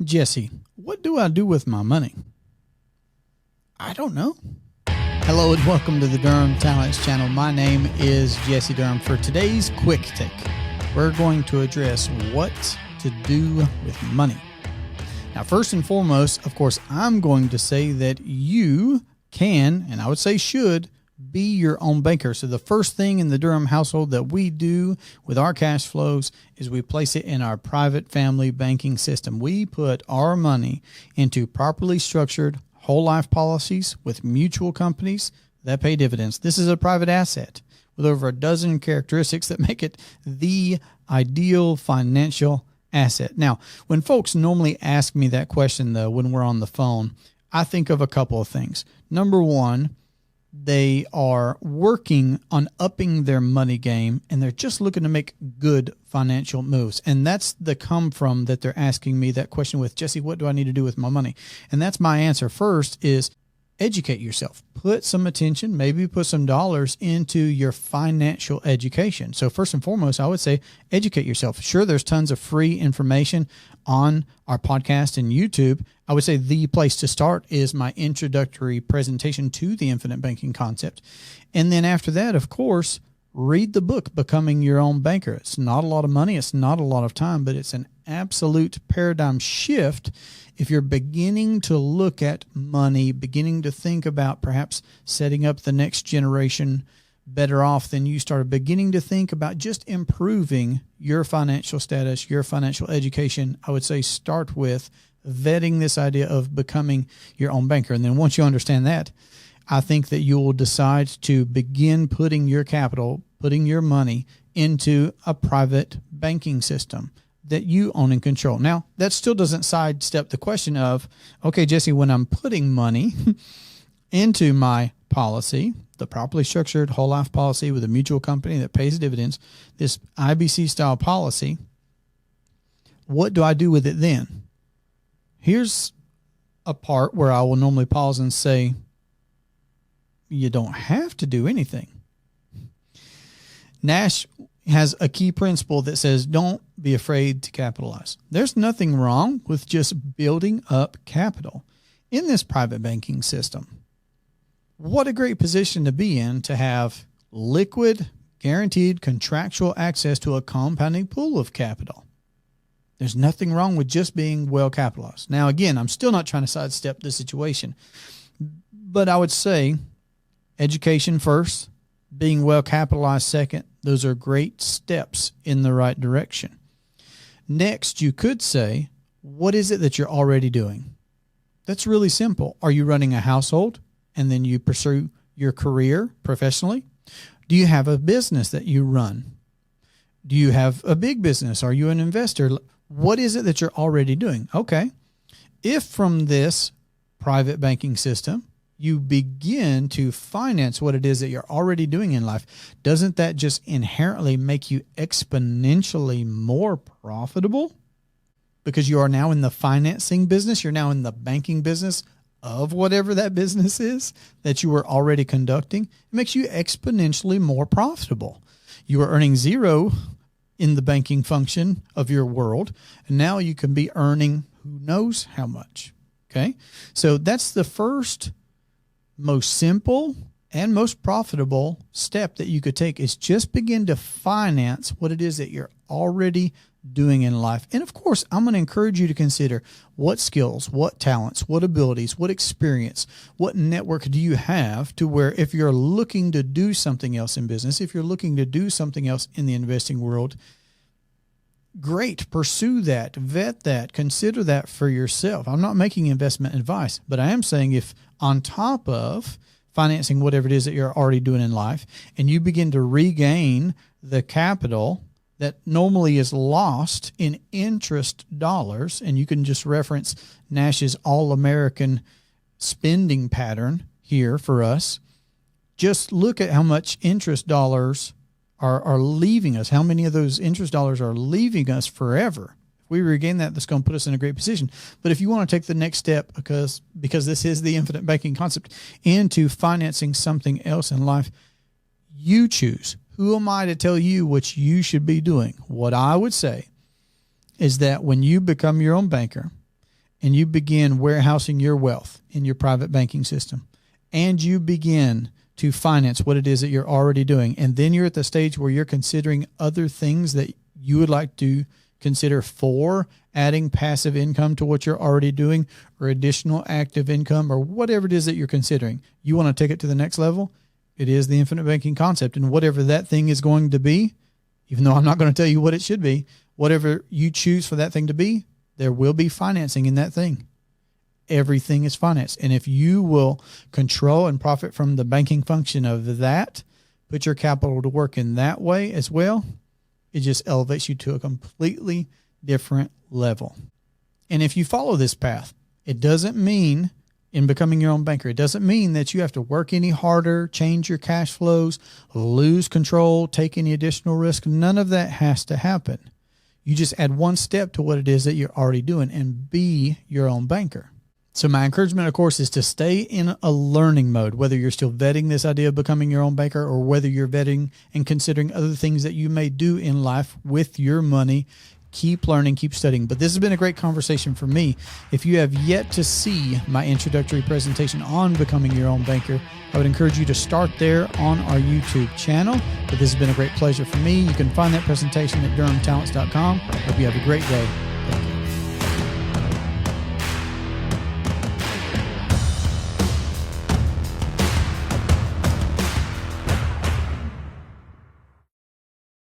Jesse, what do I do with my money? I don't know. Hello and welcome to the Durham Talents channel. My name is Jesse Durham. For today's quick take, we're going to address what to do with money. Now, first and foremost, of course, I'm going to say that you can, and I would say should, be your own banker. So the first thing in the Durham household that we do with our cash flows is we place it in our private family banking system. We put our money into properly structured whole life policies with mutual companies that pay dividends. This is a private asset with over a dozen characteristics that make it the ideal financial asset. Now, when folks normally ask me that question, though, when we're on the phone, I think of a couple of things. Number one, they are working on upping their money game and they're just looking to make good financial moves. And that's the come from that they're asking me that question with, Jesse, what do I need to do with my money? And that's my answer. First is educate yourself. Put some attention, maybe put some dollars into your financial education. So first and foremost, I would say educate yourself. Sure, there's tons of free information on our podcast and YouTube. I would say the place to start is my introductory presentation to the infinite banking concept. And then after that, of course, read the book, Becoming Your Own Banker. It's not a lot of money. It's not a lot of time, but it's an absolute paradigm shift if you're beginning to look at money, beginning to think about perhaps setting up the next generation better off than you started, beginning to think about just improving your financial status, your financial education. I would say start with vetting this idea of becoming your own banker. And then once you understand that, I think that you will decide to begin putting your capital, putting your money into a private banking system that you own and control. Now, that still doesn't sidestep the question of, okay, Jesse, when I'm putting money into my policy, the properly structured whole life policy with a mutual company that pays dividends, this IBC style policy, what do I do with it then? Here's a part where I will normally pause and say, you don't have to do anything. Nash has a key principle that says, don't be afraid to capitalize. There's nothing wrong with just building up capital in this private banking system. What a great position to be in to have liquid, guaranteed, contractual access to a compounding pool of capital. There's nothing wrong with just being well capitalized. Now, again, I'm still not trying to sidestep the situation, but I would say education first, being well capitalized second. Those are great steps in the right direction. Next, you could say, what is it that you're already doing? That's really simple. Are you running a household and then you pursue your career professionally? Do you have a business that you run? Do you have a big business? Are you an investor? What is it that you're already doing? Okay. If from this private banking system, you begin to finance what it is that you're already doing in life, doesn't that just inherently make you exponentially more profitable? Because you are now in the financing business. You're now in the banking business of whatever that business is that you were already conducting. It makes you exponentially more profitable. You are earning zero in the banking function of your world, and now you can be earning who knows how much. Okay. So that's the first most simple and most profitable step that you could take, is just begin to finance what it is that you're already doing in life. And of course, I'm going to encourage you to consider what skills, what talents, what abilities, what experience, what network do you have to where if you're looking to do something else in business, if you're looking to do something else in the investing world, great, pursue that, vet that, consider that for yourself. I'm not making investment advice, but I am saying if on top of financing whatever it is that you're already doing in life, and you begin to regain the capital that normally is lost in interest dollars, and you can just reference Nash's all-American spending pattern here for us, just look at how much interest dollars are leaving us, how many of those interest dollars are leaving us forever. If we regain that, that's going to put us in a great position. But if you want to take the next step, because this is the infinite banking concept, into financing something else in life, you choose. Who am I to tell you what you should be doing? What I would say is that when you become your own banker, and you begin warehousing your wealth in your private banking system, and you begin to finance what it is that you're already doing, and then you're at the stage where you're considering other things that you would like to consider for adding passive income to what you're already doing, or additional active income, or whatever it is that you're considering. You want to take it to the next level. It is the infinite banking concept, and whatever that thing is going to be, even though I'm not going to tell you what it should be, whatever you choose for that thing to be, there will be financing in that thing. Everything is financed. And if you will control and profit from the banking function of that, put your capital to work in that way as well, it just elevates you to a completely different level. And if you follow this path, it doesn't mean in becoming your own banker, it doesn't mean that you have to work any harder, change your cash flows, lose control, take any additional risk. None of that has to happen. You just add one step to what it is that you're already doing and be your own banker. So my encouragement, of course, is to stay in a learning mode, whether you're still vetting this idea of becoming your own banker or whether you're vetting and considering other things that you may do in life with your money. Keep learning, keep studying. But this has been a great conversation for me. If you have yet to see my introductory presentation on becoming your own banker, I would encourage you to start there on our YouTube channel. But this has been a great pleasure for me. You can find that presentation at DurhamTalents.com. Hope you have a great day.